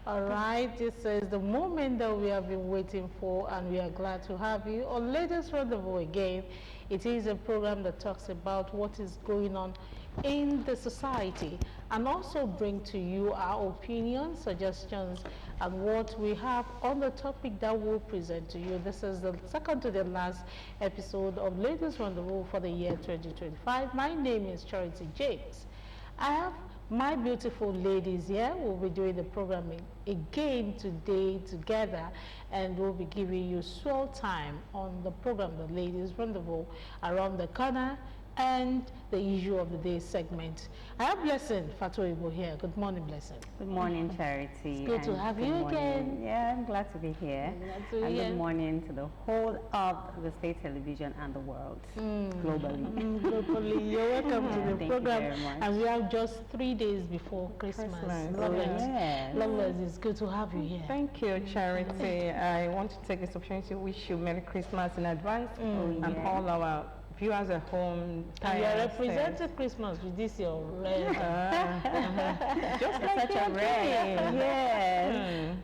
All right, this is the moment that we have been waiting for, and we are glad to have you on Ladies Rendezvous again. It is a program that talks about what is going on in the society and also bring to you our opinions, suggestions, and what we have on the topic that we'll present to you. This is the second to the last episode of Ladies Rendezvous for the year 2025. My name is Charity James. I have my beautiful ladies here. We'll be doing the programming again today together, and we'll be giving you swell time on the program, the Ladies Rendezvous, around the corner, and the issue of the day segment. I have Blessing Fatoibo here. Good morning, Blessing. Good morning, Charity. It's good to have you again. Yeah, I'm glad to be here. Good morning to the whole of the state television and the world, globally. Globally. You're welcome to the program. Thank you very much. And we have just 3 days before Christmas. Lovers, yes. Lovers, it's good to have you here. Thank you, Charity. I want to take this opportunity to wish you Merry Christmas in advance, and all our viewers at home. And you are representing Christmas with this your red. Just like such a red. Yes.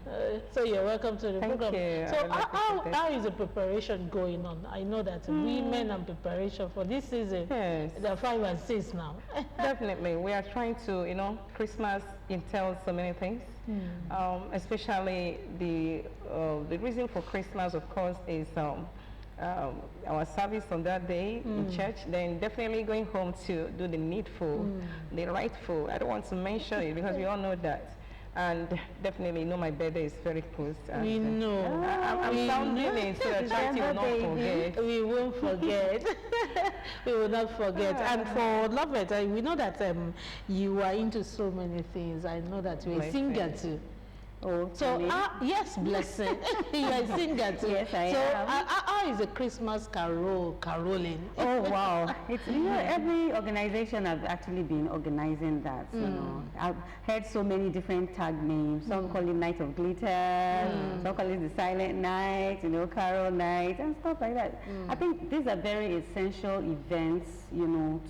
So you're welcome to the Thank program. you. So how is the preparation going on? I know that women and preparation for this season, Yes. they're 5 and 6 now. Definitely. We are trying to, Christmas entails so many things. Especially the reason for Christmas, of course, is our service on that day in church, then definitely going home to do the needful, the rightful. I don't want to mention it because we all know that. And definitely, my birthday is very close. And, We know. I'm sounding it so that Charity will not forget. We won't forget. We will not forget. And for Lovett, we know that you are into so many things. I know that you're a singer too. Oh, so, yes, Blessing. You are a singer too. Yes, I am. So, how is the Christmas caroling? Oh, wow. It's, every organization has actually been organizing that, I've heard so many different tag names. Some call it Night of Glitter, some call it the Silent Night, Carol Night, and stuff like that. I think these are very essential events,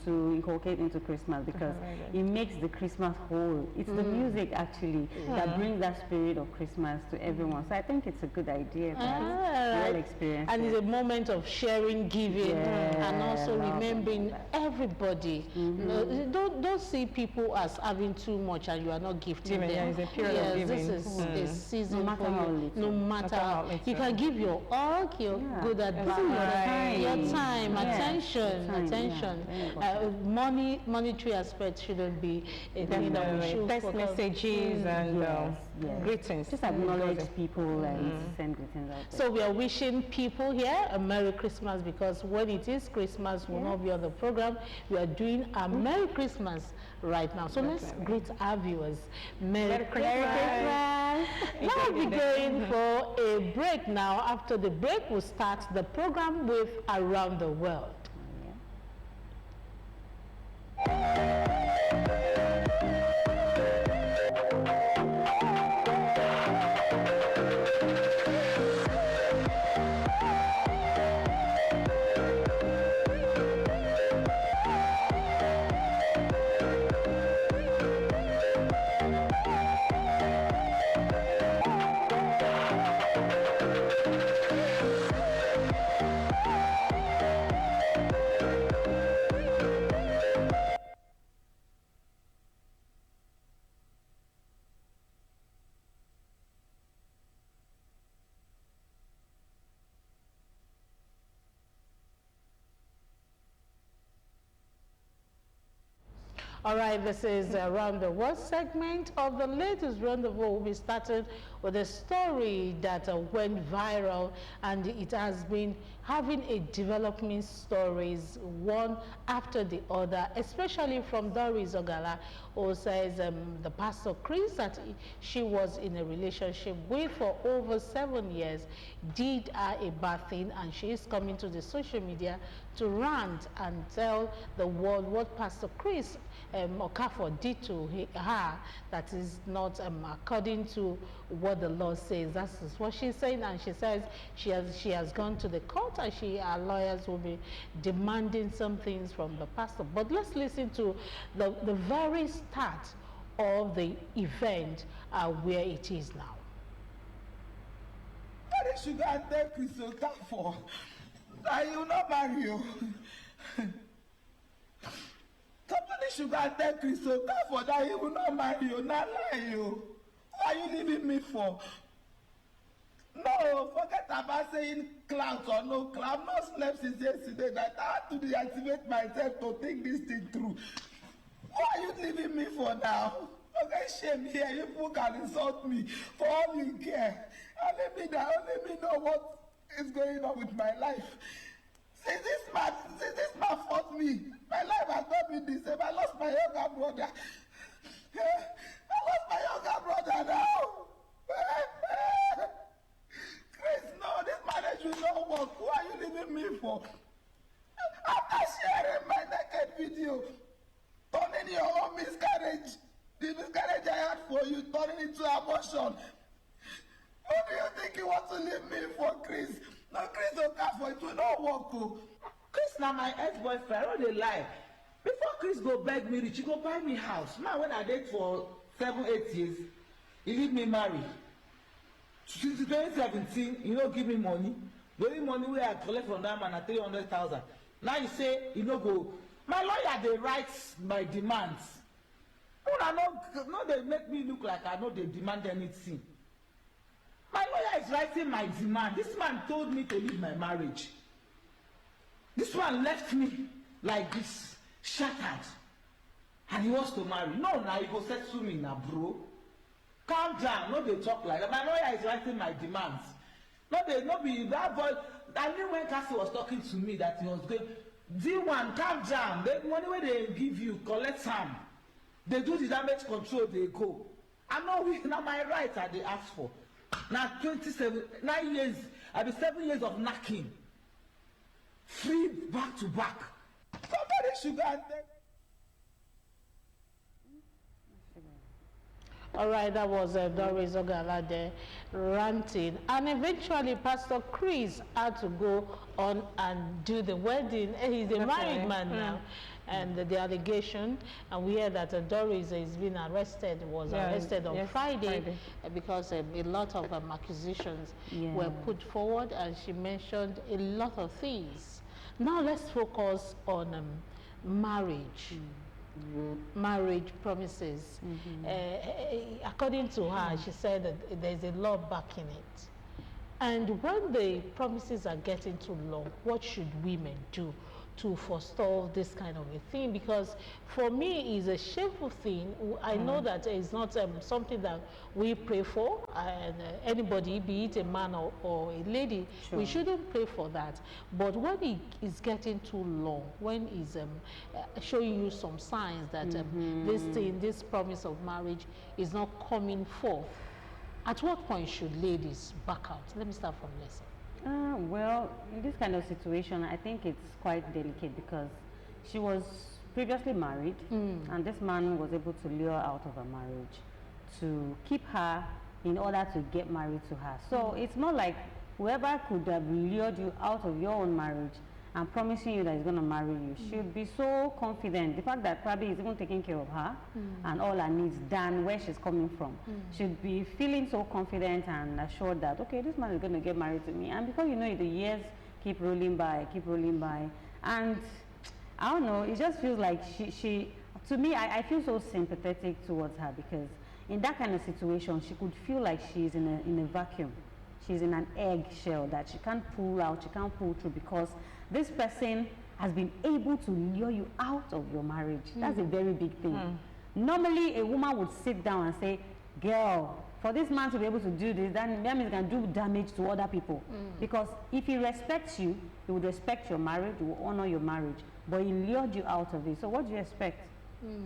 to inculcate into Christmas because it makes the Christmas whole. It's the music, actually, that brings that spirit of Christmas to everyone. So I think it's a good idea that we'll experience and it's a moment of sharing, giving, and also remembering everybody. Don't see people as having too much and you are not gifting them. It's a period of giving. This is a season No for you. No matter how little. You can give your all, your good advice, your time, attention. Monetary aspect shouldn't be a thing that we should text messages and greetings. Just acknowledge people and send greetings out there. So we are wishing people here a Merry Christmas, because when it is Christmas, we'll not be on the program. We are doing a Merry Christmas right now. So let's greet our viewers. Merry Christmas. Now we'll be going for a break now. After the break, we'll start the program with Around the World. All right, this is Around the World segment of the Latest Rendezvous. We started with a story that went viral, and it has been having a development stories one after the other, especially from Doris Ogala, who says the Pastor Chris that she was in a relationship with for over 7 years did her a bad thing, and she is coming to the social media to rant and tell the world what Pastor Chris Okafor did to her that is not according to what the law says. That is what she's saying, and she says she has gone to the court, and her lawyers will be demanding some things from the pastor. But let's listen to the very start of the event where it is now. What should I take Chris for? I will not marry you. Somebody should take Chris for that he will not marry you, not lie you. What are you leaving me for? No, forget about saying clouds or no cloud. I've not slept since yesterday. That I had to deactivate myself to think this thing through. What are you leaving me for now? Okay, shame here. You people can insult me for all you care. And let me know what is going on with my life. Since this man fought me, my life has not been the same. I lost my younger brother. I lost my younger brother now. Chris, no, this marriage will not work. Who are you leaving me for? After sharing my naked video, turning your own miscarriage, the miscarriage I had for you, turning into abortion. What do you think you want to leave me for, Chris? No, Chris Okafor, it will not work. Oh. Chris now my ex-boyfriend, I don't lie. Before Chris go beg me rich, he go buy me house. Now when I date for 7-8 years, he leave me marry. Since 2017, you don't give me money. The only money where I collect from that man at 300,000. Now you say you no go. My lawyer they write my demands. No, they make me look like I know they demand anything. My lawyer is writing my demand. This man told me to leave my marriage. This one left me like this, shattered. And he wants to marry. No, now he go settle me now, bro. Calm down. No, they talk like that. My lawyer is writing my demands. No, be that boy. I knew when Cassie was talking to me that he was going, D1, calm down. The money where they give you, collect some. They do the damage control, they go. I know now my rights are they ask for. Now 9 years, I mean 7 years of knocking. Free back to back. Somebody should go and take. All right, that was Doris Ogalade ranting. And eventually, Pastor Chris had to go on and do the wedding. He's a married man now. And the allegation, and we hear that Doris is being arrested, arrested on Friday, because a lot of accusations were put forward, and she mentioned a lot of things. Now let's focus on marriage. Marriage promises. According to her, she said that there's a law backing it. And when the promises are getting too long, what should women do to forestall this kind of a thing? Because for me, it's a shameful thing. I know that it's not something that we pray for, and anybody, be it a man or a lady, we shouldn't pray for that. But when it is getting too long, when it's showing you some signs that this promise of marriage is not coming forth, at what point should ladies back out? Let me start from Lisa. Well, in this kind of situation, I think it's quite delicate because she was previously married, and this man was able to lure her out of her marriage to keep her in order to get married to her. So it's not like whoever could have lured you out of your own marriage and promising you that he's going to marry you should be so confident. The fact that probably he's even taking care of her and all her needs than where she's coming from. Should be feeling so confident and assured that, okay, this man is going to get married to me. And before you know it, the years keep rolling by. And I don't know, it just feels like she to me, I feel so sympathetic towards her, because in that kind of situation, she could feel like she's in a vacuum. She's in an eggshell that she can't pull out, she can't pull through, because this person has been able to lure you out of your marriage. That's a very big thing. Normally, a woman would sit down and say, girl, for this man to be able to do this, that means he can do damage to other people. Because if he respects you, he would respect your marriage, he will honor your marriage. But he lured you out of it. So what do you expect?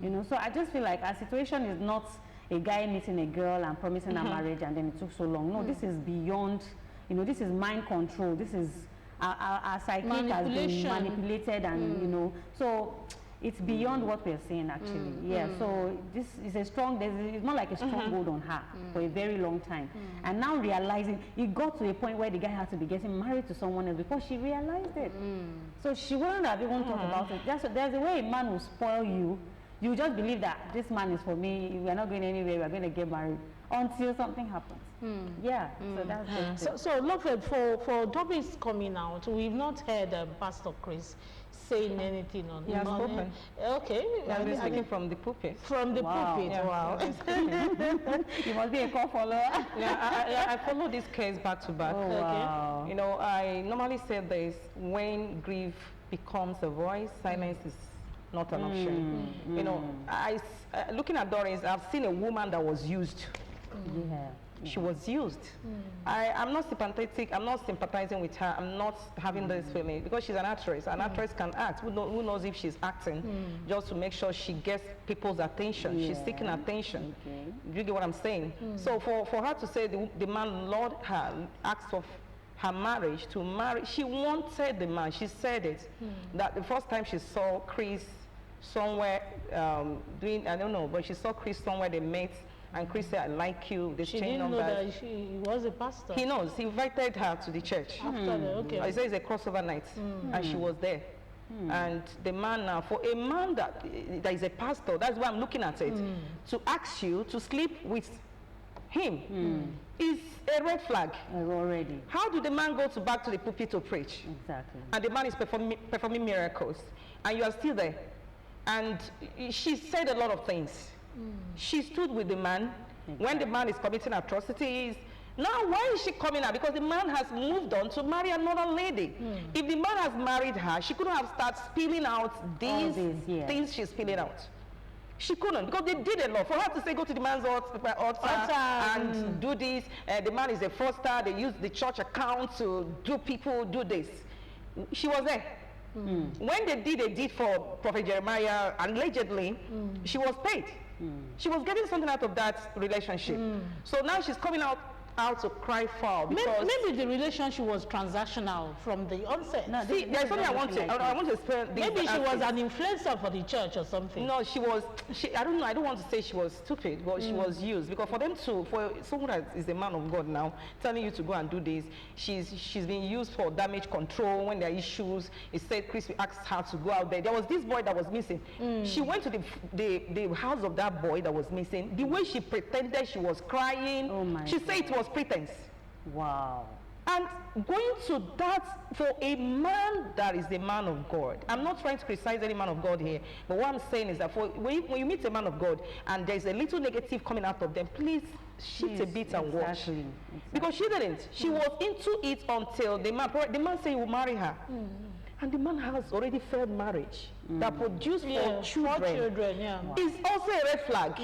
You know, so I just feel like our situation is not a guy meeting a girl and promising her marriage and then it took so long. No, this is beyond, you know, this is mind control. This is our psyche has been manipulated, and you know, so it's beyond what we're saying actually. So this is a strong, it's not like a stronghold on her for a very long time. And now realizing, it got to a point where the guy had to be getting married to someone else before she realized it. So she wouldn't have even thought about it. There's a way a man will spoil you you just believe that this man is for me, we are not going anywhere, we are going to get married until something happens. Yeah, so that's just So Loveth, for Doris coming out, we've not heard Pastor Chris saying anything on He has on spoken. Okay. He has been speaking from the pulpit. From the pulpit, Yeah, wow. you must be a core follower. Yeah, I follow this case back to back. Oh, wow. You know, I normally say this: when grief becomes a voice, silence is not an option. You know, looking at Doris, I've seen a woman that was used. Yeah. She was used. I'm not sympathetic. I'm not sympathizing with her. I'm not having this feeling because she's an actress. An actress can act. Who knows if she's acting just to make sure she gets people's attention. She's seeking attention. Okay. Do you get what I'm saying? So for her to say the man lured her, asked of her marriage to marry, she wanted the man. She said it. That the first time she saw Chris somewhere doing, I don't know, but she saw Chris somewhere they met. And Chris said, I like you. They She changed didn't know numbers. that he was a pastor. He knows. He invited her to the church. After that, okay. I say it's a crossover night, and she was there. And the man now, for a man that is a pastor, that's why I'm looking at it, to ask you to sleep with him is a red flag. Already. How do the man go back to the pulpit to preach? Exactly. And the man is performing miracles, and you are still there. And she said a lot of things. She stood with the man when the man is committing atrocities. Now, why is she coming out? Because the man has moved on to marry another lady. If the man has married her, she couldn't have started spilling out these things she's spilling out. She couldn't, because they did a lot. For her to say, go to the man's altar and do this, the man is a fraudster, they use the church account to do this. She was there. When they did a deed for Prophet Jeremiah, allegedly, she was paid. She was getting something out of that relationship. So now she's coming out to cry foul because Maybe the relationship was transactional from the onset. No, see, there's something I want to explain. Maybe she was an influencer for the church or something. No, I don't know, I don't want to say she was stupid, but she was used. Because for someone that is a man of God now, telling you to go and do this, she's being used for damage control when there are issues. It said Chris asked her to go out there. There was this boy that was missing. She went to the house of that boy that was missing. The way she pretended she was crying, she said it was pretense. Wow. And going to that for a man that is a man of God. I'm not trying to criticize any man of God here, but what I'm saying is that when you meet a man of God and there's a little negative coming out of them, please shift a bit and watch. Exactly. Because she didn't. She was into it until the man said he will marry her. And the man has already failed marriage that produced for children. Is also a red flag.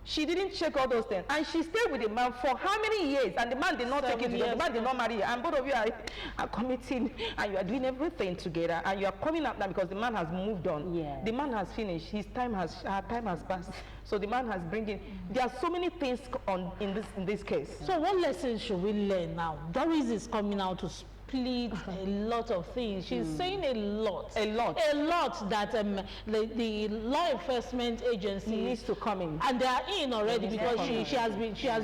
She didn't check all those things, and she stayed with the man for how many years? And the man did not take it because the man did not marry her. And both of you are committing, and you are doing everything together, and you are coming up now because the man has moved on. The man has finished. Her time has passed. So the man has bringing. There are so many things in this case. So what lessons should we learn now? Doris is coming out to split a lot of things. She's saying a lot that the law enforcement agency needs to come in, and they are in already because she has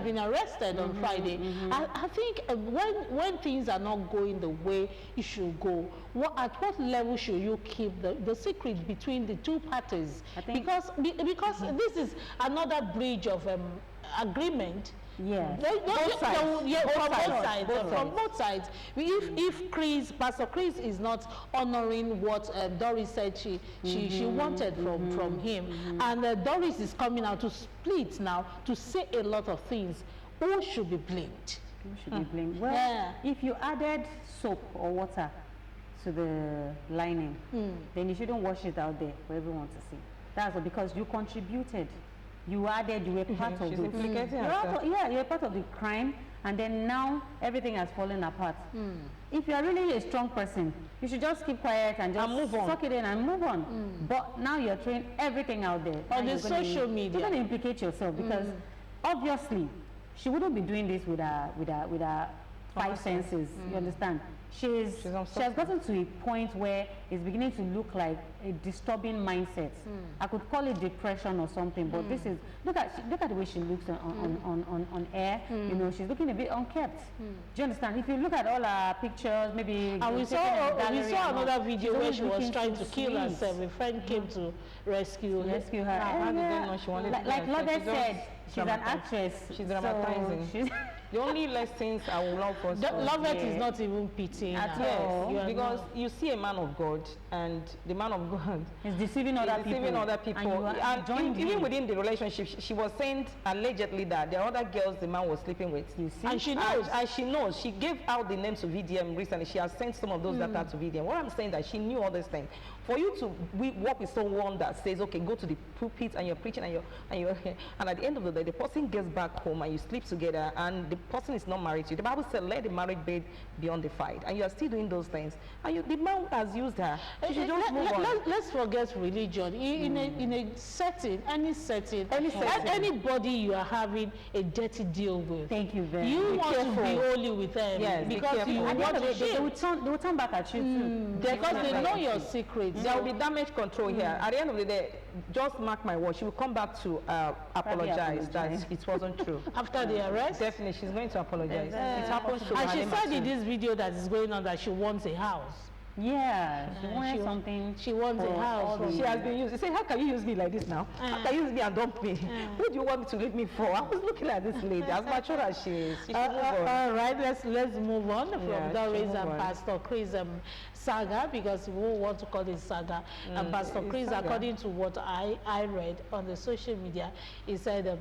been arrested on Friday. I think when things are not going the way it should go, at what level should you keep the secret between the two parties? Because this is another breach of agreement. From both sides. If Pastor Chris is not honoring what Doris said she wanted from him, and Doris is coming out to split now to say a lot of things, who should be blamed? Who should be blamed? Well, if you added soap or water to the lining, then you shouldn't wash it out there for everyone to see. That's all, because you contributed. You added, you were part of it. You're part of the crime, and then now everything has fallen apart. If you are really a strong person, you should just keep quiet and just move on. Suck it in and move on. But now you're throwing everything out there. On the social media. You're going to implicate yourself because obviously she wouldn't be doing this with her five senses. You understand? She has gotten to a point where it's beginning to look like a disturbing mindset. I could call it depression or something, but this is look at the way she looks on air. You know, she's looking a bit unkept. Do you understand? If you look at all her pictures, maybe and we saw another video where she was trying to kill herself. A friend came to rescue her. How did they know she wanted to like Lotte said, she's an actress. She's dramatizing. The only lessons I would love for Lovett is not even pitying at all, because you see a man of God, and the man of God is deceiving other people. And even within the relationship, she was saying allegedly that there are other girls the man was sleeping with. You see? And she knows. And she knows. She gave out the names to VDM recently. She has sent some of those data to VDM. What I'm saying that she knew all these things. For you to work with someone that says, okay, go to the pulpit and you're preaching and at the end of the day, the person gets back home and you sleep together and the person is not married to you. The Bible said, let the marriage bed be undefiled, and you are still doing those things. And the man has used her. She should just move on. Let's forget religion. In a setting, any setting, anybody you are having a dirty deal with. Thank you very much. You want to be holy with them. Yes, because you want to they will turn back at you too. Because they know your secrets. There will be damage control here. At the end of the day, just mark my word, she will come back to apologize that it wasn't true. After the arrest? Definitely, she's going to apologize. It happens to her. And she said in this video that is going on that she wants a house. Yeah, she wanted something. She wants a house. She has been used. She said, how can you use me like this now? How can you use me and dump me? Who do you want me to leave me for? I was looking at this lady, as mature as she is. She should move on. All right, let's move on from Doris and Pastor Chris saga, because we want to call it saga. And Pastor Chris, according to what I read on the social media, he said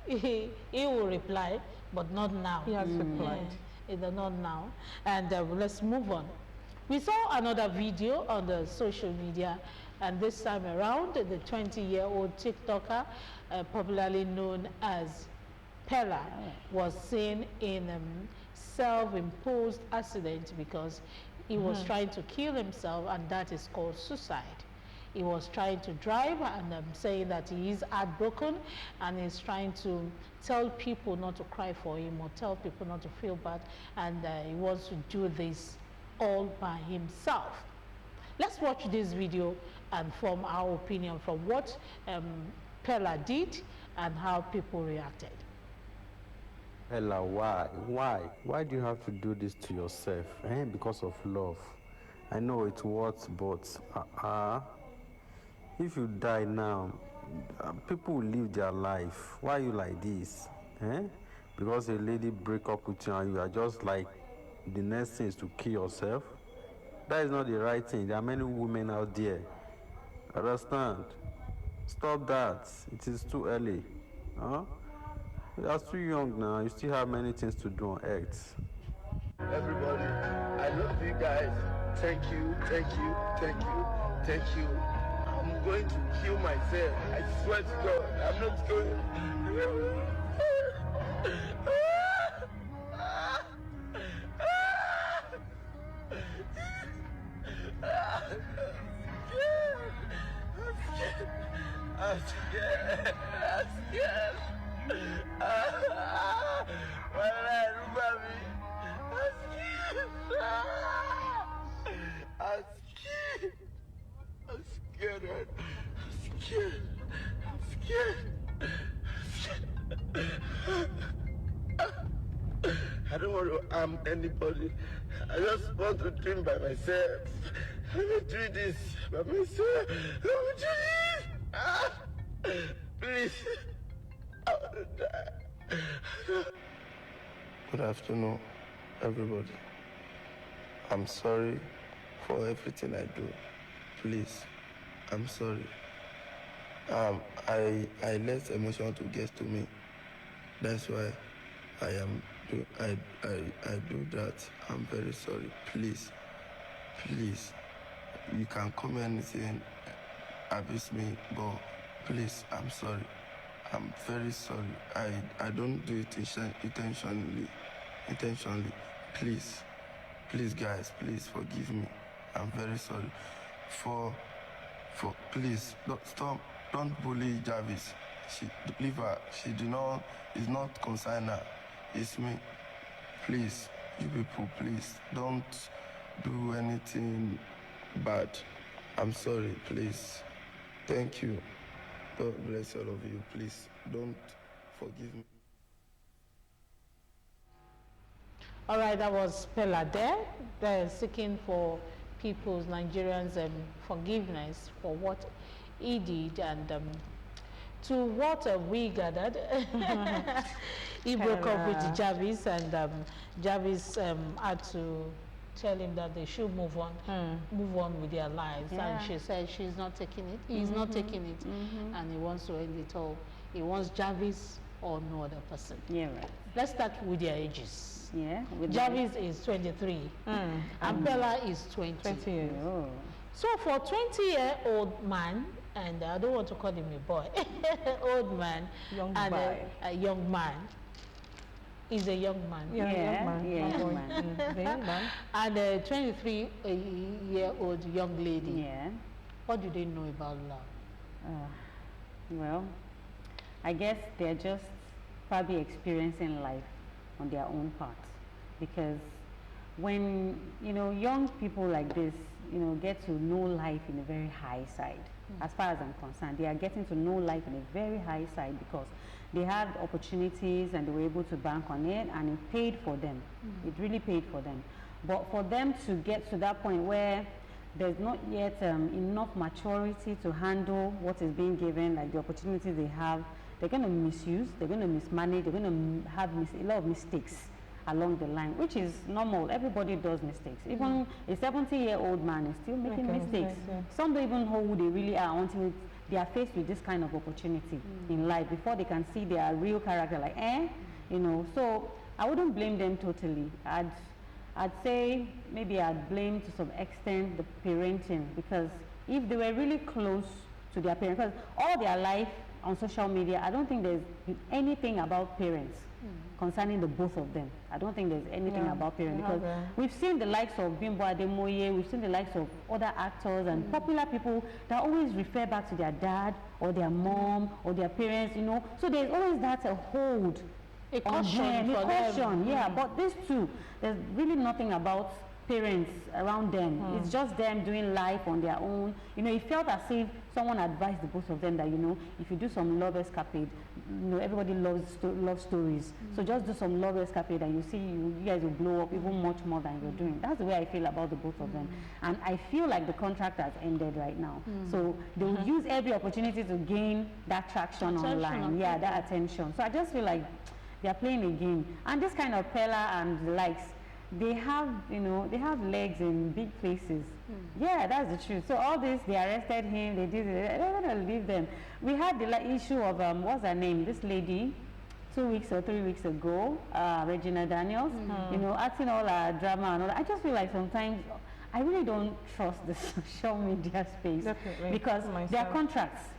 he will reply, but not now. He has replied. Not now. And let's move on. We saw another video on the social media, and this time around, the 20-year-old TikToker, popularly known as Pella, was seen in a self-imposed accident because he was trying to kill himself, and that is called suicide. He was trying to drive and saying that he is heartbroken, and he's trying to tell people not to cry for him or tell people not to feel bad, and he wants to do this all by himself. Let's watch this video and form our opinion from what Pella did and how people reacted. Pella, why do you have to do this to yourself? Because of love. I know it works, but if you die now, people will live their life. Why are you like this? Because a lady break up with you and you are just like, the next thing is to kill yourself. That is not the right thing. There are many women out there. Understand? Stop that. It is too early. You are too young now. You still have many things to do on Earth. Everybody, I love you guys. Thank you. I'm going to kill myself. I swear to God, I'm not going. I'm scared. I don't want to harm anybody. I just want to dream by myself. Let me do this by myself. Let me do this. Please. I want to die. Good afternoon, everybody. I'm sorry for everything I do. Please, I'm sorry. I let emotion to get to me. That's why I do that. I'm very sorry. Please, you can come anything, abuse me, but please, I'm sorry. I'm very sorry. I don't do it intentionally. Please guys, please forgive me. I'm very sorry. Please don't bully Jarvis. Leave her. It's not concern her. It's me. Please, you people, please, don't do anything bad. I'm sorry, please. Thank you. God bless all of you. Please, don't forgive me. All right, that was Pella there. They're seeking for people's, Nigerians' forgiveness for what he did, and to what we gathered, he broke up with Jarvis, and Jarvis had to tell him that they should move on with their lives. And she said she's not taking it, he's not taking it, and he wants to end it all. He wants Jarvis or no other person. Yeah, right. Let's start with their ages. Yeah. Jarvis is 23, and Bella is 20. 20 years. Oh. So for 20-year-old man, and I don't want to call him a boy, old man, young man. He's a young man. Young man. And a 23-year-old young lady. Yeah. What do they know about love? Well, I guess they're just probably experiencing life on their own part, because when young people like this get to know life in a very high side, as far as I'm concerned, they are getting to know life in a very high side because they had opportunities and they were able to bank on it, and it paid for them. It really paid for them. But for them to get to that point where there's not yet enough maturity to handle what is being given, like the opportunities they have, they're going to misuse, they're going to mismanage, they're going to have a lot of mistakes along the line, which is normal. Everybody does mistakes. Even a 70-year-old man is still making mistakes. Some don't even know who they really are until they are faced with this kind of opportunity in life before they can see their real character, like, So I wouldn't blame them totally. I'd say maybe I'd blame to some extent the parenting, because if they were really close to their parents, because all their life on social media, I don't think there's anything about parents concerning the both of them. I don't think there's anything about parents, because we've seen the likes of Bimbo Ademoye, we've seen the likes of other actors and popular people that always refer back to their dad or their mom or their parents, So there's always that hold. A caution for them. Yeah, but these two, there's really nothing about parents around them. It's just them doing life on their own. It felt as if someone advised the both of them that, if you do some love escapade, everybody loves love stories. So just do some love escapade and you see you guys will blow up even much more than you're doing. That's the way I feel about the both of them. And I feel like the contract has ended right now. So they will use every opportunity to gain that traction online. Yeah, that attention. So I just feel like they're playing a game. And this kind of Pella and the likes, they have legs in big places. Yeah, that's the truth. So all this, they arrested him, they did it, they're going to leave them. We had the issue of, what's her name, this lady, 2 weeks or 3 weeks ago, Regina Daniels, acting all our drama and all that. I just feel like sometimes I really don't trust the social media space. Definitely. Because there are contracts.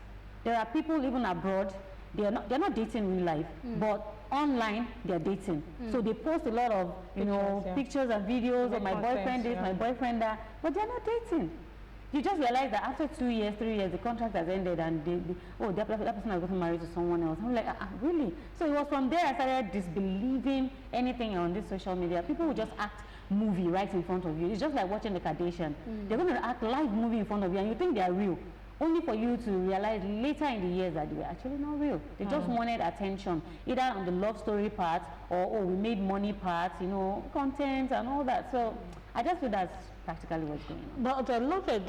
There are people even abroad, they're not dating in real life, but online they're dating. So they post a lot of pictures and videos of my boyfriend this, my boyfriend that, but they're not dating. You just realize that after 2 years, 3 years, the contract has ended, and that person has gotten married to someone else. I'm like, really? So it was from there I started disbelieving anything on this social media. People will just act movie right in front of you. It's just like watching the Kardashian. They're going to act live movie in front of you, and you think they're real, only for you to realize later in the years that they were actually not real. They just wanted attention, either on the love story part or we made money part, content and all that. So I just feel that's practically what's going on. But look at,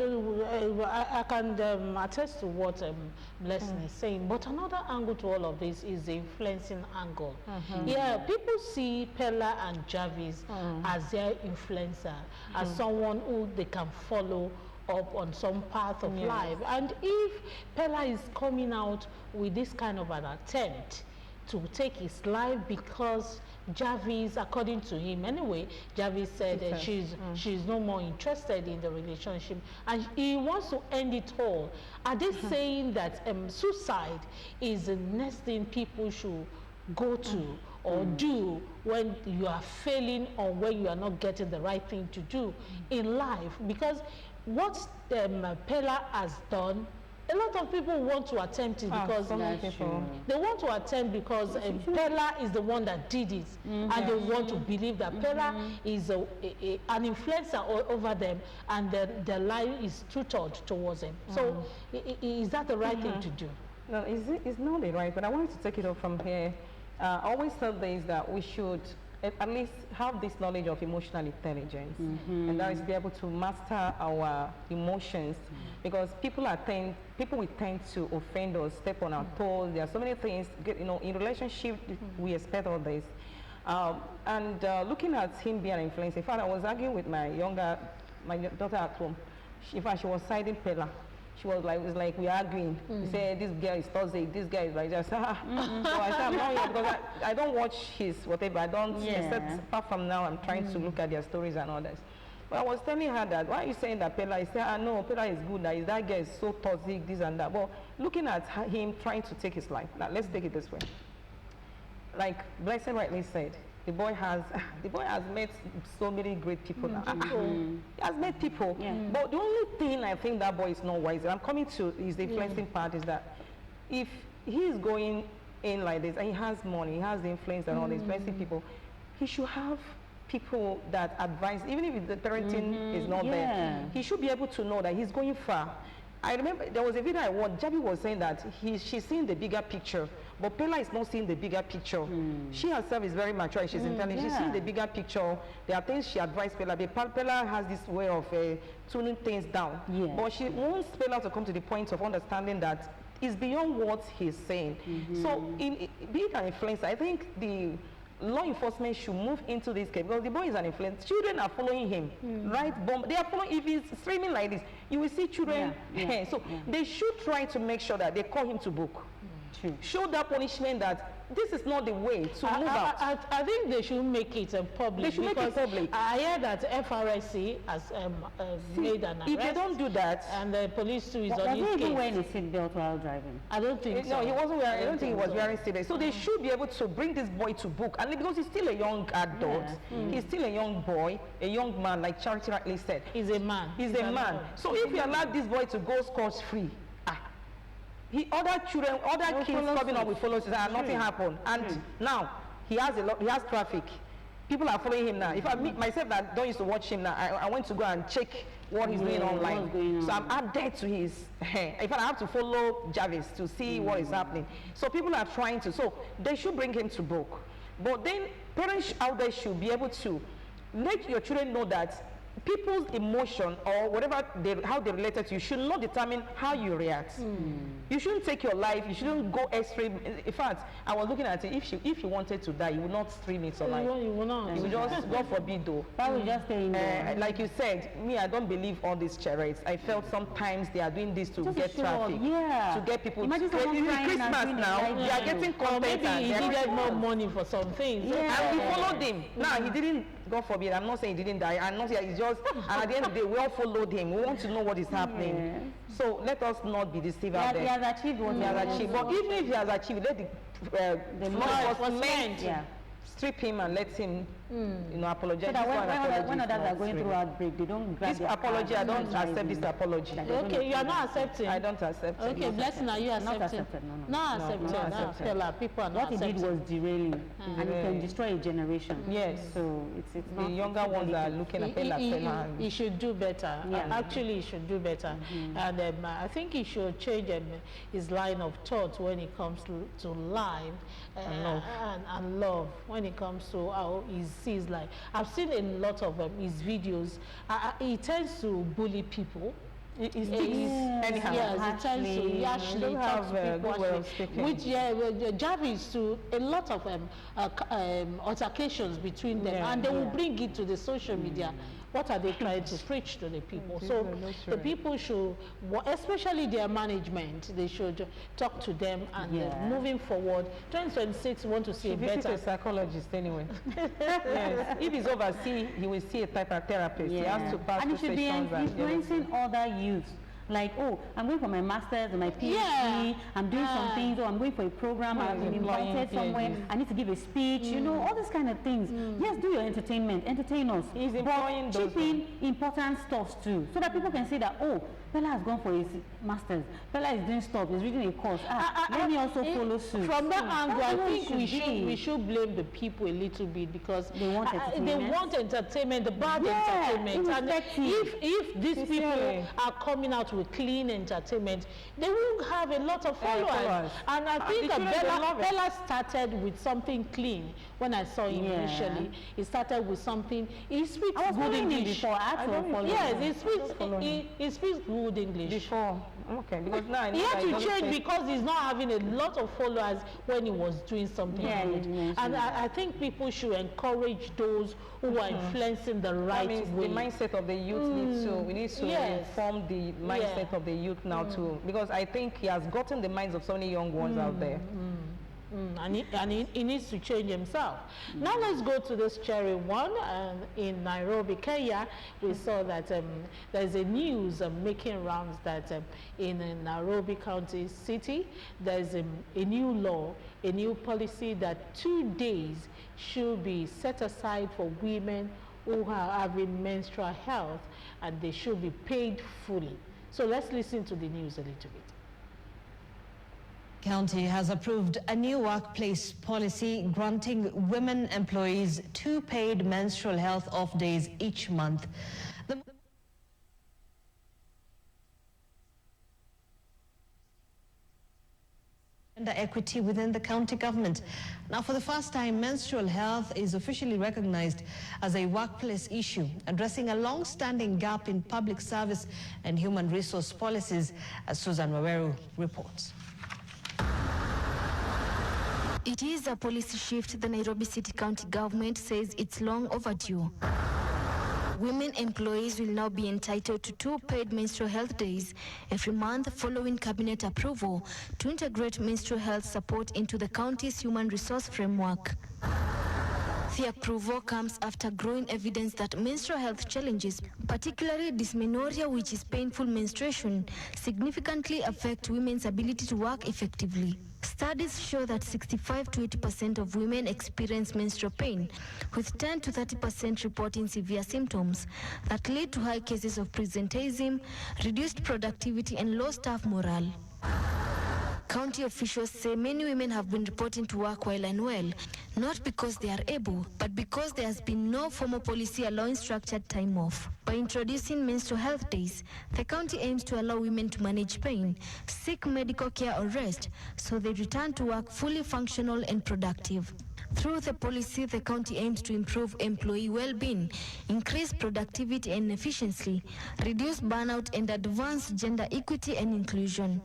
I can attest to what Blessing is saying, but another angle to all of this is the influencing angle. Yeah, people see Pella and Jarvis as their influencer, as someone who they can follow up on some path of life. And if Pella is coming out with this kind of an attempt to take his life because Jarvis, according to him anyway, Jarvis said that she's no more interested in the relationship and he wants to end it all. Are they saying that suicide is the next thing people should go to or do when you are failing or when you are not getting the right thing to do in life? Because what Pella has done a lot of people want to attempt it because they want to attempt because Pella is the one that did it, and they want to believe that Pella is an influencer over them, and their life is tutored towards them. So is that the right thing to do? No, it's not the right, but I wanted to take it up from here. I always tell this that we should at least have this knowledge of emotional intelligence, and that is be able to master our emotions, because people will tend to offend us, step on our toes. There are so many things, in relationship, we expect all this. Looking at him being an influencer, in fact, I was arguing with my daughter at home. In fact, she was siding Pella. She was like, we're arguing. He said, this girl is toxic, this guy is like just, So I said, I'm not here because I don't watch his whatever. I don't, except apart from now, I'm trying to look at their stories and others. But I was telling her that, why are you saying that Pella? He said, no, Pella is good. That guy is so toxic, this and that. But looking at him trying to take his life, now let's take it this way. Like Blessing rightly said, the boy has met so many great people now. He has met people. But the only thing I think that boy is not wise, I'm coming to his influencing part, is that if he is going in like this and he has money, he has the influence and all these blessing people, he should have people that advise, even if the parenting is not there, he should be able to know that he's going far. I remember there was a video I watched, Jabi was saying that she's seeing the bigger picture, but Pella is not seeing the bigger picture. She herself is very mature, she's intelligent, she's seeing the bigger picture. There are things she advised Pella, but Pella has this way of tuning things down. But she wants Pella to come to the point of understanding that it's beyond what he's saying. So being an influencer, I think the law enforcement should move into this case, because the boy is an influencer. Children are following him, right? They are following. If he's streaming like this, you will see children. So they should try to make sure that they call him to book. Show that punishment that this is not the way to move out. I think they should make it public. They should make it public. I hear that FRSC has made an arrest. If they don't do that, and the police too is on his case. Was he even wearing a seatbelt while driving? I don't think so. No, he wasn't wearing. I don't think he was wearing seatbelt. So they should be able to bring this boy to book, and because he's still a young adult, he's still a young boy, a young man, like Charity rightly said. He's a man. He's a man. So if you allow this boy to go scot-free, other kids coming up with followers and nothing happened, and now he has traffic. People are following him now. If I meet myself that don't used to watch him now, I went to go and check what he's doing online. So I'm updated to his. In fact, I have to follow Jarvis to see what is happening. So people are trying to. So they should bring him to book. But then parents out there should be able to let your children know that people's emotion or whatever how they related to you should not determine how you react. You shouldn't take your life, you shouldn't go extreme. In fact, I was looking at it, if you wanted to die, you would not stream it or You will not. You would just, God forbid though. That would just stay in there. Like you said, me, I don't believe all these charades. I felt sometimes they are doing this to get traffic. To get people. Imagine It's Christmas now, they are getting content. Maybe he needed more money for some things. And we followed him. Now, he didn't, God forbid, I'm not saying he didn't die. I'm not saying it's just, and at the end of the day, we all followed him. We want to know what is happening. So let us not be deceived out there. He has achieved what he has achieved. But even if he has achieved, let the law enforcement strip him and let him, apologize. So that when others are going through outbreak, they don't grab this apology. I don't accept this apology. Okay, you are not accepting. I don't accept it. Okay, Blessing, are you accepting? Not accepted. No. Not accepting. No, people are not what accepting. he did was derailing, and it can destroy a generation. Yes. So it's not. The younger ones are looking at Pella. He should do better. Actually, he should do better. And I think he should change his line of thought when it comes to life and love. When it comes to how he sees life. I've seen a lot of his videos. He tends to bully people. Anyhow. Yes, he tends to actually talk to people. Which Jarvis to a lot of altercations between them, and they will bring it to the social media. What are they trying to preach to the people? So the people should, especially their management, they should talk to them and moving forward. 2026, we want to see a better. A psychologist anyway. Yes. If he's overseas, he will see a type of therapist. He has to pass and through he should be influencing other youths. Like, oh, I'm going for my master's or my PhD, I'm doing some things, or I'm going for a program, I've been invited somewhere, I need to give a speech, all these kind of things. Yes, do your entertainment, entertain us. He's employing but chip in important stuff too, so that people can say that, oh, Fella has gone for his master's. Fella is doing stuff. He's reading a course. Let me also follow suit. From that angle, I think we should blame the people a little bit because they want entertainment, the bad entertainment. And if these people are coming out with clean entertainment, they will have a lot of followers. And I think Bella started with something clean. When I saw him initially, he started with something. He speaks good English. He speaks good English. Before, okay, because now I know he had to change because he's not having a lot of followers when he was doing something. And I think people should encourage those who are influencing the right way. The mindset of the youth we need to inform the mindset of the youth now too, because I think he has gotten the minds of so many young ones out there. And he needs to change himself. Now let's go to this cherry one. In Nairobi, Kenya, we saw that there's a news making rounds that in Nairobi County City, there's a new law, a new policy that 2 days should be set aside for women who are having menstrual health, and they should be paid fully. So let's listen to the news a little bit. County has approved a new workplace policy granting women employees 2 paid menstrual health off days each month. Gender equity within the county government. Now, for the first time, menstrual health is officially recognized as a workplace issue, addressing a long-standing gap in public service and human resource policies, as Susan Waweru reports. It is a policy shift the Nairobi City County government says it's long overdue. Women employees will now be entitled to 2 paid menstrual health days every month following cabinet approval to integrate menstrual health support into the county's human resource framework. The approval comes after growing evidence that menstrual health challenges, particularly dysmenorrhea, which is painful menstruation, significantly affect women's ability to work effectively. Studies show that 65 to 80% of women experience menstrual pain, with 10 to 30% reporting severe symptoms that lead to high cases of presenteeism, reduced productivity, and low staff morale. County officials say many women have been reporting to work while unwell, not because they are able, but because there has been no formal policy allowing structured time off. By introducing menstrual health days, the county aims to allow women to manage pain, seek medical care or rest, so they return to work fully functional and productive. Through the policy, the county aims to improve employee well-being, increase productivity and efficiency, reduce burnout, and advance gender equity and inclusion.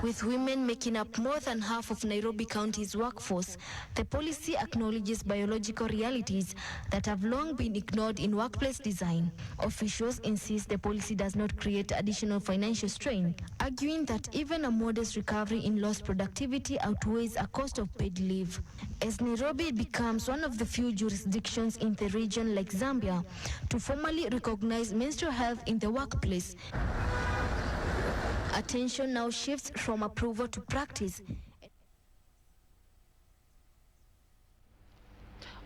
With women making up more than half of Nairobi County's workforce, the policy acknowledges biological realities that have long been ignored in workplace design. Officials insist the policy does not create additional financial strain, arguing that even a modest recovery in lost productivity outweighs a cost of paid leave. As Nairobi becomes one of the few jurisdictions in the region, like Zambia, to formally recognize menstrual health in the workplace, attention now shifts from approval to practice.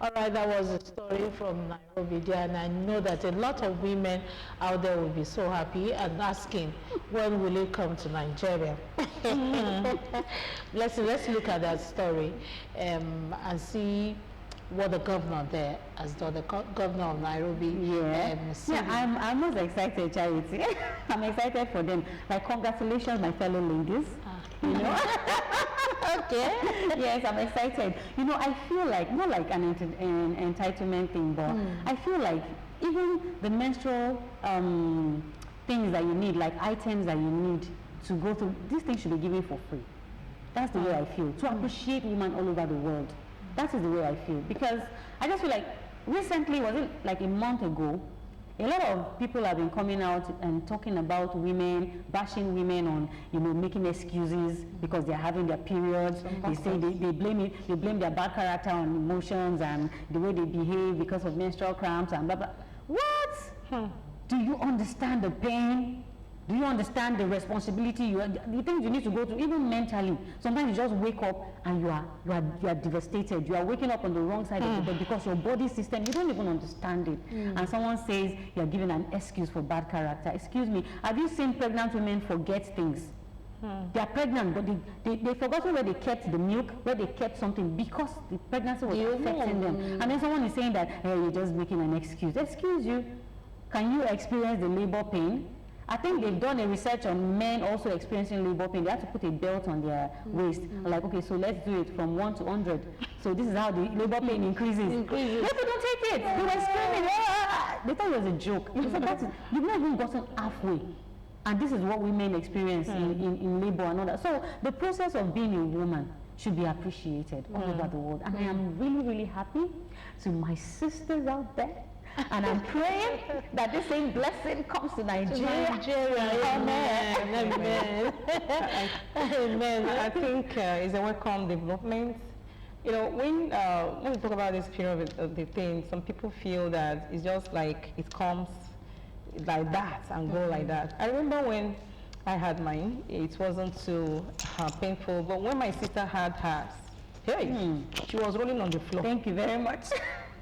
All right, that was a story from Nairobi, and I know that a lot of women out there will be so happy and asking, when will it come to Nigeria? Let's look at that story and see what the governor there has done, the governor of Nairobi. I'm most excited, Charity. I'm excited for them. Like, congratulations, my fellow ladies. You know? Okay. Yes, I'm excited. You know, I feel like, not like an entitlement thing, but I feel like even the menstrual things that you need, like items that you need to go through, these things should be given for free. That's the way I feel, to appreciate women all over the world. That is the way I feel, because I just feel like recently, was it like a month ago, a lot of people have been coming out and talking about women, bashing women on, you know, making excuses because they're having their periods. They say they blame their bad character on emotions and the way they behave because of menstrual cramps and blah, blah. What? Do you understand the pain Do you understand the responsibility the things you need to go through, even mentally? Sometimes you just wake up and you are devastated. You are waking up on the wrong side of the bed because your body system, you don't even understand it. And someone says you are given an excuse for bad character. Excuse me, have you seen pregnant women forget things? They are pregnant, but they forgotten where they kept the milk, where they kept something, because the pregnancy was affecting them. And then someone is saying that, hey, you're just making an excuse. Excuse you, can you experience the labor pain? I think they've done a research on men also experiencing labor pain. They have to put a belt on their waist. Like, okay, so let's do it from 1 to 100. So this is how the labor pain increases. People don't take it. They were screaming. They thought it was a joke. You've not even gotten halfway. And this is what women experience in labor and all that. So the process of being a woman should be appreciated all over the world. And I am really, really happy to my sisters out there. And I'm praying that this same blessing comes to Nigeria. Amen. Amen. Amen. I think it's a welcome development. You know, when we talk about this period of the thing, some people feel that it's just like it comes like that and go like that. I remember when I had mine, it wasn't too painful, but when my sister had hers, hey, she was rolling on the floor. Thank you very much.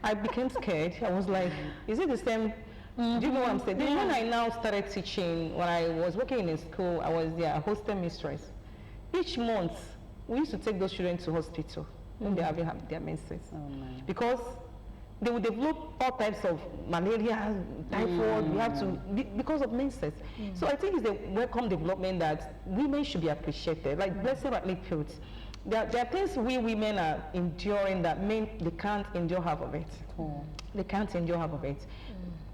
I became scared. I was like, is it the same? Do you know what I'm saying? When I now started teaching, when I was working in a school, I was their hostel mistress. Each month, we used to take those children to hospital when they have their menses. Because they would develop all types of malaria, typhoid, we have to, because of menses. So I think it's a welcome development that women should be appreciated. Like Blessing rightly put, there are things we women are enduring that men, they can't endure half of it. They can't endure half of it.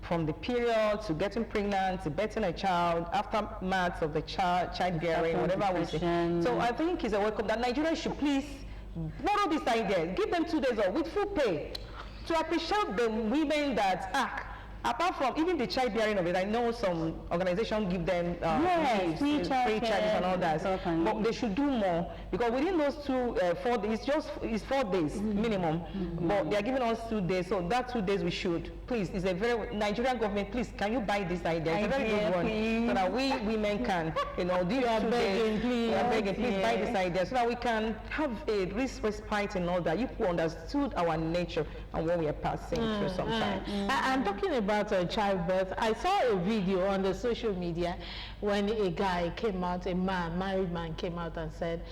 From the period to getting pregnant to birthing a child, aftermath of the childbearing, whatever we say. So I think it's a welcome that Nigeria should please borrow this idea, give them 2 days off with full pay to appreciate the women that apart from even the childbearing of it, I know some organizations give them free charges and all that, but they should do more, because within those 4 days, it's 4 days minimum, but they are giving us 2 days, so that 2 days we should, please, it's a very, Nigerian government, please, can you buy this idea? It's a very good one, so that we women can, you know, do 2 days, we are begging, please buy this idea, so that we can have a respite and all that. You understood our nature and what we are passing through sometimes. I'm talking about childbirth. I saw a video on the social media when a guy came out, married man came out and said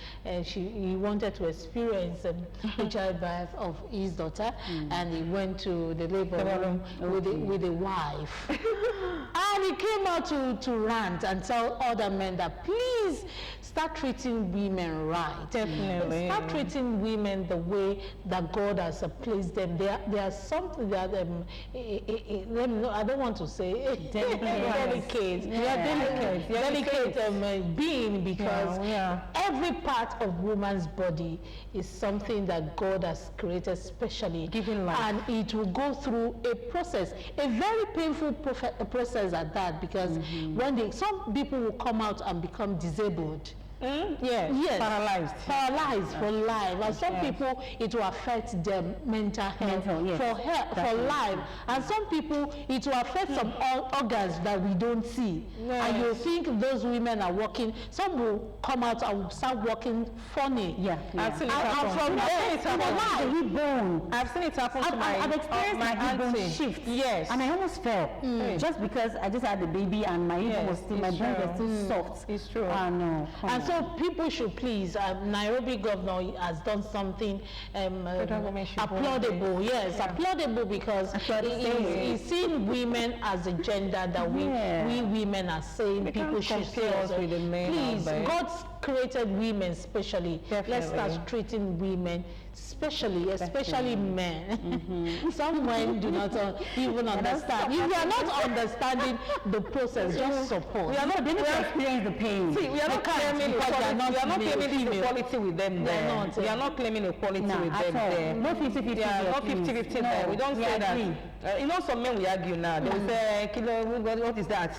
he wanted to experience the childbirth of his daughter, and he went to the labor room with a wife. And he came out to rant and tell other men that please start treating women right. Definitely. Start treating women the way that God has placed them. They are something that I don't want to say delicate. Delicate being, because every part of woman's body is something that God has created specially, giving life, and it will go through a process, a very painful process at that, because when some people will come out and become disabled. Yes, paralyzed for life, and some people it will affect their mental health for life, and some people it will affect some organs that we don't see, and you think those women are walking, some will come out and start walking funny. I've seen it happen. I've seen it happen to I've experienced my auntie shift. And I almost fell just because I just had the baby and my hip was still, my bones were still soft. It's true. No. So people should please, Nairobi governor has done something applaudable, applaudable, because he's seen women as a gender that we women are saying people should see us with the men. Please, God's created women specially. Let's start treating women especially men. Some men do not even understand. If you are not understanding the process, just support. They need to experience the pain. See, we are not claiming equality with them there. We are not claiming equality with them there. No 50-50. No 50-50 there. We don't say that. You know, some men we argue now. They will say, "Kilo, what is that?"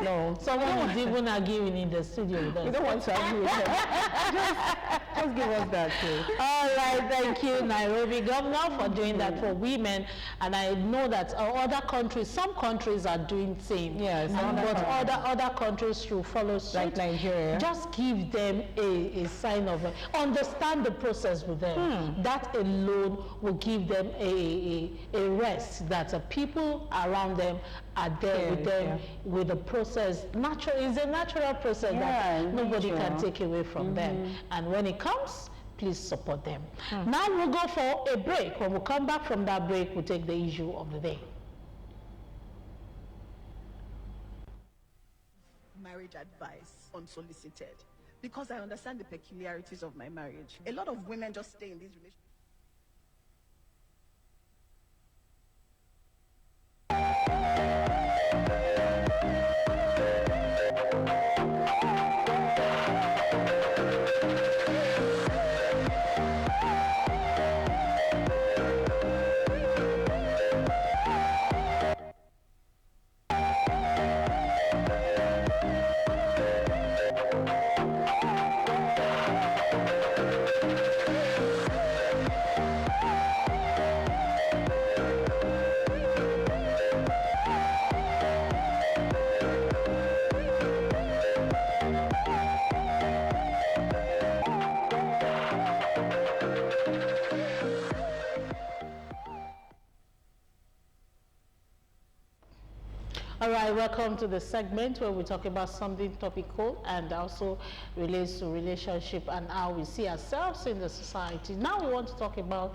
No. Someone is even arguing in the studio with us. We don't want to argue with them. just give us that too. All right, thank you, Nairobi Governor, for doing that for women. And I know that other countries, some countries are doing same. Yes, but other countries should follow suit. Like Nigeria. Just give them a sign of understand the process with them. That alone will give them a rest that people around them are there with them with the process. It's a natural process that nobody can take away from them. And when it comes, please support them. Now we'll go for a break. When we come back from that break, we'll take the issue of the day. Marriage advice unsolicited, because I understand the peculiarities of my marriage. A lot of women just stay in these relationships. All right, welcome to the segment where we talk about something topical and also relates to relationship and how we see ourselves in the society. Now we want to talk about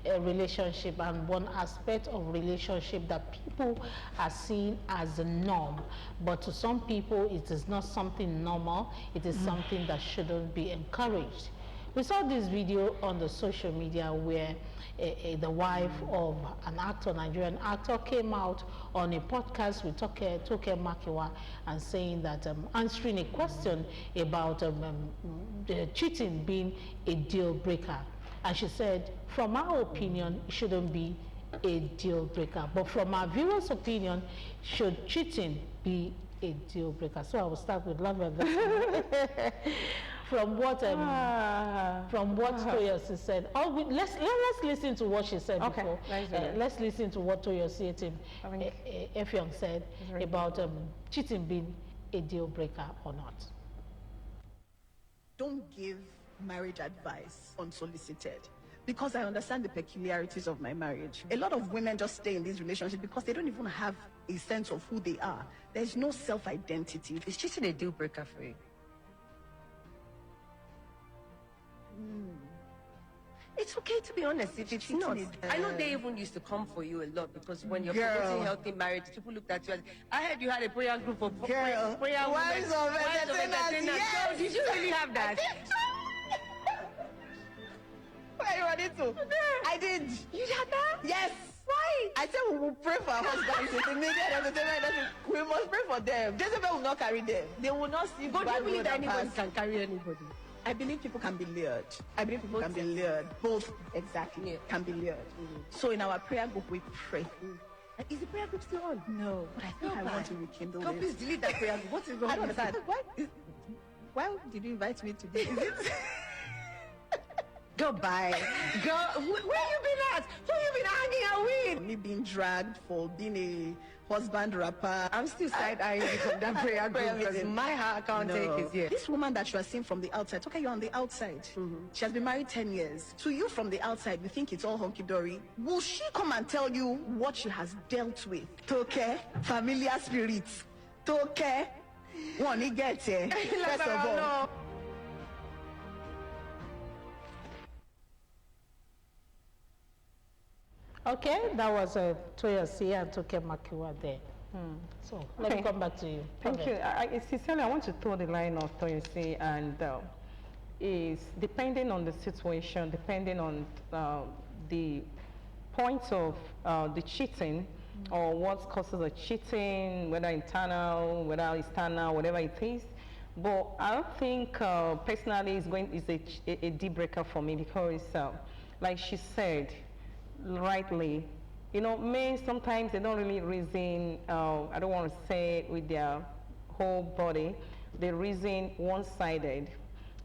a relationship and one aspect of relationship that people are seeing as a norm. But to some people, it is not something normal. It is something that shouldn't be encouraged. We saw this video on the social media where the wife of an actor, Nigerian actor, came out on a podcast with Toke Makiwa and saying that, answering a question about cheating being a deal breaker. And she said, from our opinion, it shouldn't be a deal breaker. But from our viewers' opinion, should cheating be a deal breaker? So I will start with Lambert. From what Toyosi said, let's listen to what she said before. Let's listen to what Toyosi Effiong said about cheating being a deal breaker or not. Don't give marriage advice unsolicited, because I understand the peculiarities of my marriage. A lot of women just stay in these relationships because they don't even have a sense of who they are. There's no self-identity. Is cheating a deal breaker for you? It's okay to be honest if it's not. I know they even used to come for you a lot because when you're promoting healthy marriage, people looked at you as, I heard you had a prayer group of prayer Wives of entertainers. Yes. So did you really have that? Where are you running to? I did. You had that? Yes. Why? I said we will pray for our husbands in the media and entertainment. We must pray for them. Jezebel will not carry them. They will not see. But do you believe that anybody can carry anybody? I believe people can be lured. I believe people can be lured. Both, exactly, can be lured. So in our prayer group, we pray. Is the prayer group still on? No, but I think I want to rekindle it. Please delete that prayer group. What is wrong? I don't understand. Why did you invite me today? Is it? Goodbye. Girl, where you been at? Who you been hanging out with? Me being dragged for being a husband rapper. I'm still side-eyeing you from that prayer group because my heart can't take it yet. This woman that you are seeing from the outside, okay, you're on the outside. She has been married 10 years. To you from the outside, you think it's all hunky-dory. Will she come and tell you what she has dealt with? Toke, familiar spirits. Toke, one, he gets it. First of all. No. Okay, that was Toyosi and Toke Makiwa there. So let me come back to you. Thank you. Sincerely, I want to throw the line of Toyosi, and is depending on the situation, depending on the point of the cheating, or what causes the cheating, whether internal, whether external, whatever it is. But I don't think personally it's a deal breaker for me, because like she said rightly, you know, men sometimes they don't really reason, I don't want to say with their whole body, the reason one-sided.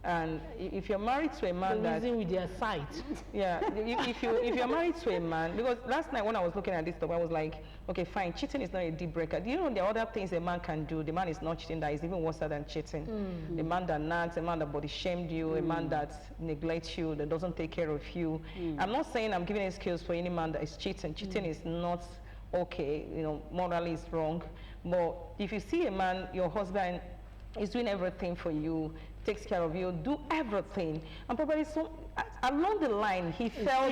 And if you're married to a man The reason with their sight. yeah, if you're married to a man, because last night when I was looking at this stuff, I was like, okay, fine, cheating is not a deal breaker. Do you know there are other things a man can do? The man is not cheating, that is even worse than cheating. A man that nags, a man that body shamed you, a man that neglects you, that doesn't take care of you. I'm not saying I'm giving excuse for any man that is cheating. Cheating is not okay, you know, morally it's wrong. But if you see a man, your husband is doing everything for you, takes care of you, do everything, and probably along the line he fell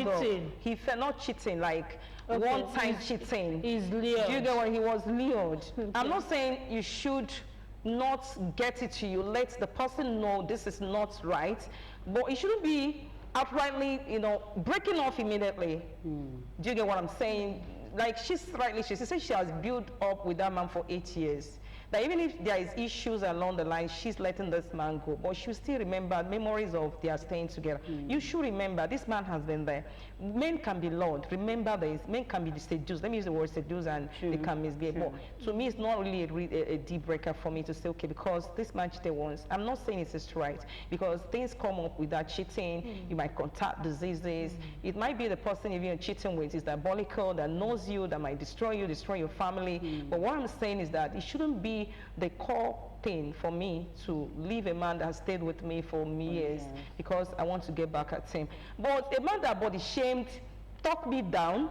not cheating, like one-time cheating. He's lured. Do you get what he was lured? Okay. I'm not saying you should not get it to you, let the person know this is not right, but it shouldn't be outrightly, you know, breaking off immediately. Do you get what I'm saying? Like she said she has built up with that man for 8 years. That even if there is issues along the line, she's letting this man go, but she'll still remember memories of their staying together. You should remember this man has been there. Men can be lured. Remember this. Men can be seduced. Let me use the word seduced, and they can misbehave. But to me, it's not really a deal breaker for me to say, okay, because this man cheated once. I'm not saying it is right, because things come up with that cheating. You might contact diseases. It might be the person even you're cheating with is diabolical, that knows you, that might destroy you, destroy your family. But what I'm saying is that it shouldn't be the core thing for me to leave a man that has stayed with me for years because I want to get back at him. But a man that body shamed, talk me down,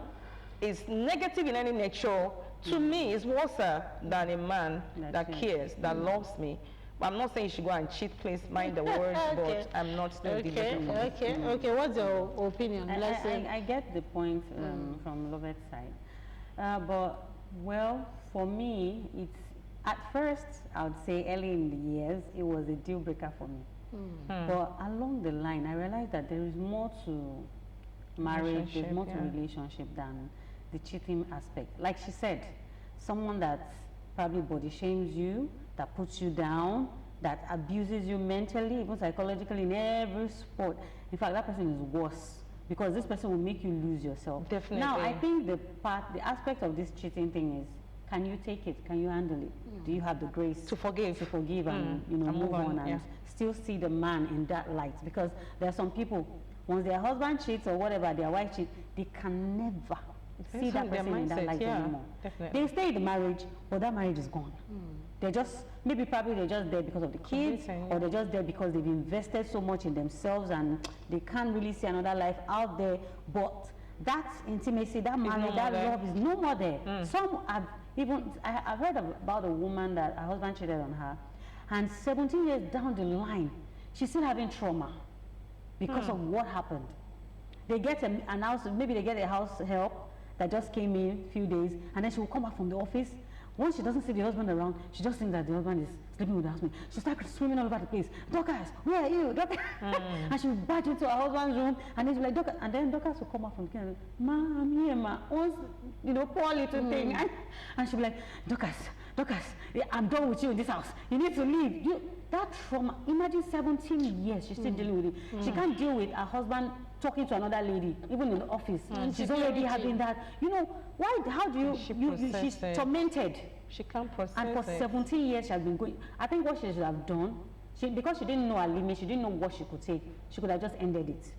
is negative in any nature, to me is worse than a man that cares, that loves me. I'm not saying you should go and cheat, please mind the words, but I'm not still Okay, what's your opinion? I get the point from Lovet's side. But, well, for me, it's, at first, I would say early in the years, it was a deal breaker for me. But along the line, I realized that there is more to marriage, there's more to relationship than the cheating aspect. Like she said, someone that probably body shames you, that puts you down, that abuses you mentally, even psychologically, in every sport. In fact, that person is worse, because this person will make you lose yourself. Definitely. Now, I think the aspect of this cheating thing is, can you take it? Can you handle it? Do you have the grace to forgive? To forgive and, you know, move on and still see the man in that light? Because there are some people, once their husband cheats or whatever, their wife cheats, they can never see that person in that light anymore. Definitely. They stay in the marriage, but that marriage is gone. They're just, probably they're just there because of the kids, or they're just there because they've invested so much in themselves and they can't really see another life out there. But that intimacy, that marriage, that love is no more there. Some have I've heard about a woman that her husband cheated on her, and 17 years down the line, she's still having trauma because of what happened. They get an house, maybe they get a house help that just came in a few days, and then she will come back from the office. Once she doesn't see the husband around, she just thinks that the husband is sleeping with the housemate. She starts screaming all over the place. Dorcas, where are you? Dorcas. And she will barge into her husband's room, and then she'll be like, Dorcas. And then Dorcas will come out from the kitchen, Ma, I'm here, Ma. Once, you know, poor little thing. And she'll be like, Dorcas, I'm done with you in this house. You need to leave. That trauma, imagine 17 years she's still dealing with it. She can't deal with her husband talking to another lady, even in the office. She's already having that. You know, why? How do you she's tormented. She can't process it. And for 17 years she has been going. I think what she should have done, because she didn't know her limit, she didn't know what she could take, she could have just ended it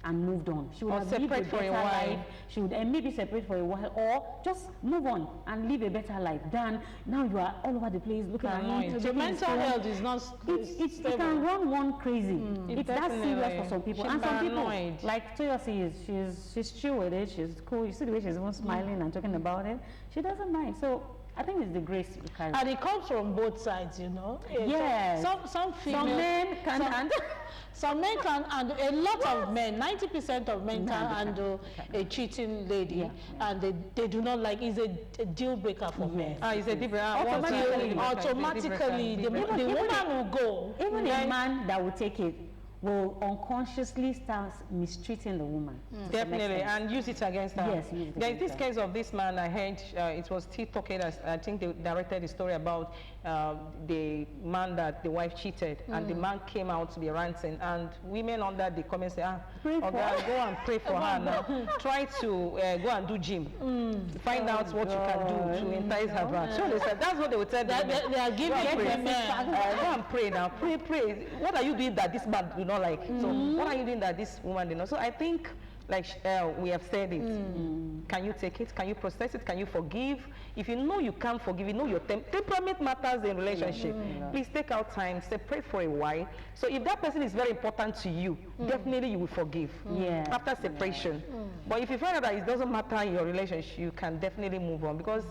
and moved on. She would have lived a better life. She would maybe separate for a while, or just move on and live a better life. Then now you are all over the place looking around. So mental health is not. It can run one crazy. It's that serious for some people. And some people, like Toyosi is, she's chill with it. She's cool. You see the way she's even smiling and talking about it. She doesn't mind. So I think it's the grace we carry. And it comes from both sides, you know. Yes. Some female, some men can handle. Some men can handle, a lot of men, 90% of men can handle a cheating lady, and they do not like, it's a deal breaker for men. It's a deal breaker. Automatically, the woman will go. Even a man that will take it will unconsciously start mistreating the woman. Definitely, and use it against her. Yes, use it There is against this her. case of this man I heard, it was TikTok, I think they directed the story about the man that the wife cheated, and the man came out to be ranting, and women under the comments say, go and pray for her now. Try to go and do gym. Find out what you can do to entice her back. So they said, that's what they would tell them. They are giving women. Go and pray now. Pray. What are you doing that this man do not like? So what are you doing that this woman did not? So I think, like we have said it, can you take it? Can you process it? Can you forgive? If you know you can't forgive, you know your temperament matters in relationship, please take out time, separate for a while. So if that person is very important to you, definitely you will forgive after separation. But if you find out that it doesn't matter in your relationship, you can definitely move on, because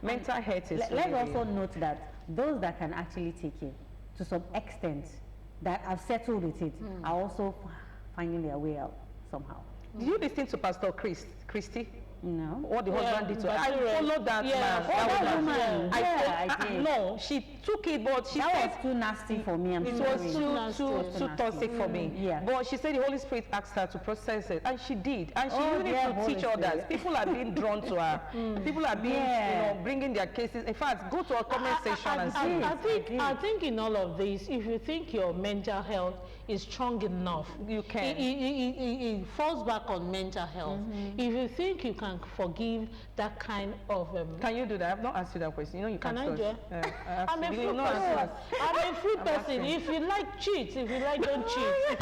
mental health is Let's also note that those that can actually take it to some extent, that have settled with it, are also finding their way out somehow. Did you listen to Pastor Christy? No. What the husband did to her? I followed that man. That woman. I did. No, she took it, but she said was too nasty for me. it was too toxic for me. Yeah. But she said the Holy Spirit asked her to process it, and she did. And she used it to teach others. People are being drawn to her. People are being, bringing their cases. In fact, go to our comment section and see. I think in all of this, if you think your mental health is strong enough, you can. It falls back on mental health. If you think you can forgive that kind of can you do that? I've not asked you that question. You know you can can't. I do it? I'm a free person. I'm a free person. If you like, cheat. If you like, don't cheat.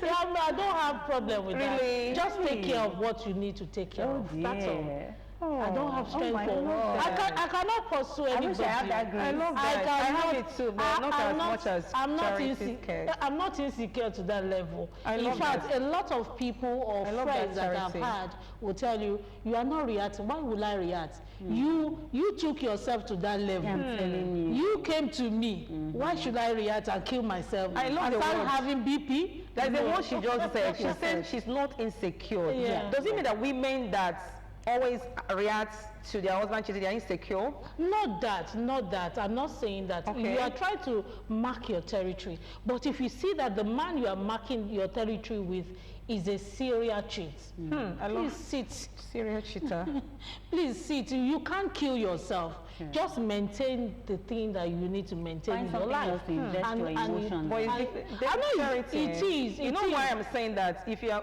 I don't have problem with that. Just take care of what you need to take care of. That's all. I don't have strength for I cannot pursue anybody. I wish I had that grace. I love that. I have it too, but not as much as I'm not insecure to that level. In fact, a lot of people or friends that I've had will tell you, you are not reacting. Why will I react? You took yourself to that level. I'm telling you. You came to me. Why should I react and kill myself? I love the start word. having BP. That's the word she just said. She said she's not insecure. Does it mean that women that always react to their husband cheating, they are insecure? Not that. I'm not saying that. Okay. You are trying to mark your territory. But if you see that the man you are marking your territory with is a serial cheat, please sit. Serial cheater. Please sit. You can't kill yourself. Just maintain the thing that you need to maintain in your life. It is. You know why I'm saying that? If you are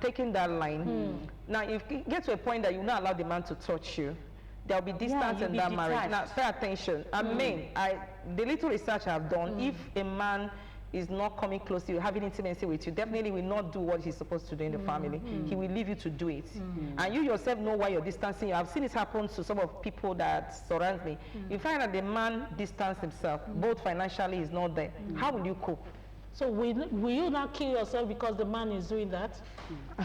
taking that line, now if you get to a point that you not allow the man to touch you, there will be distance in that marriage. Now, pay attention. I mean, the little research I've done, if a man is not coming close to you, having intimacy with you, definitely will not do what he's supposed to do in the family. He will leave you to do it. And you yourself know why you're distancing. I've seen it happen to some of people that surround me. You find that the man distanced himself, both financially is not there. How will you cope? So will you not kill yourself because the man is doing that?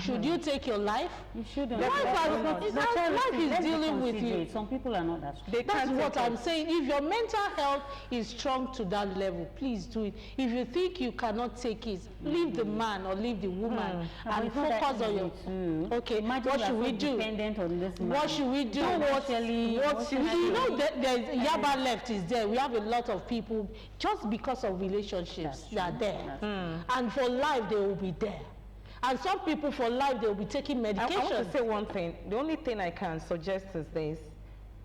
Should you take your life? You shouldn't. Life is dealing with you. Some people are not that strong. That's what I'm saying. If your mental health is strong to that level, please do it. If you think you cannot take it, leave the man or leave the woman and focus on your... Okay, what should we do? What should we do? You know, there's Yaba left is there. We have a lot of people just because of relationships that are there. And for life, they will be there. And some people for life, they will be taking medication. I want to say one thing. The only thing I can suggest is this.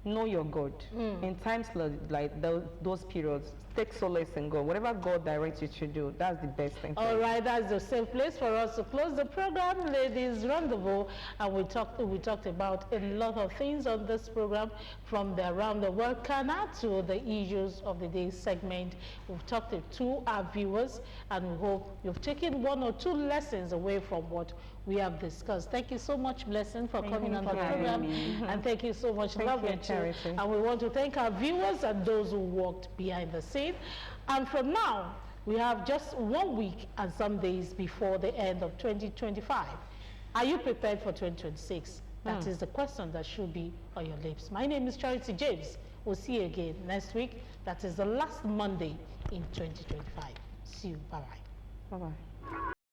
Know your God. In times like those periods, take solace in God. Whatever God directs you to do, that's the best thing. All right, that's the safe place for us to close the program, Ladies Rendezvous. And we talked about a lot of things on this program, from the Around the World Canal to the Issues of the Day segment. We've talked to our viewers, and we hope you've taken one or two lessons away from what we have discussed. Thank you so much, Blessing, for coming on the program. And thank you so much, Love and Charity. And we want to thank our viewers and those who worked behind the scene. And from now, we have just 1 week and some days before the end of 2025. Are you prepared for 2026? That is the question that should be on your lips. My name is Charity James. We'll see you again next week. That is the last Monday in 2025. See you. Bye-bye. Bye-bye.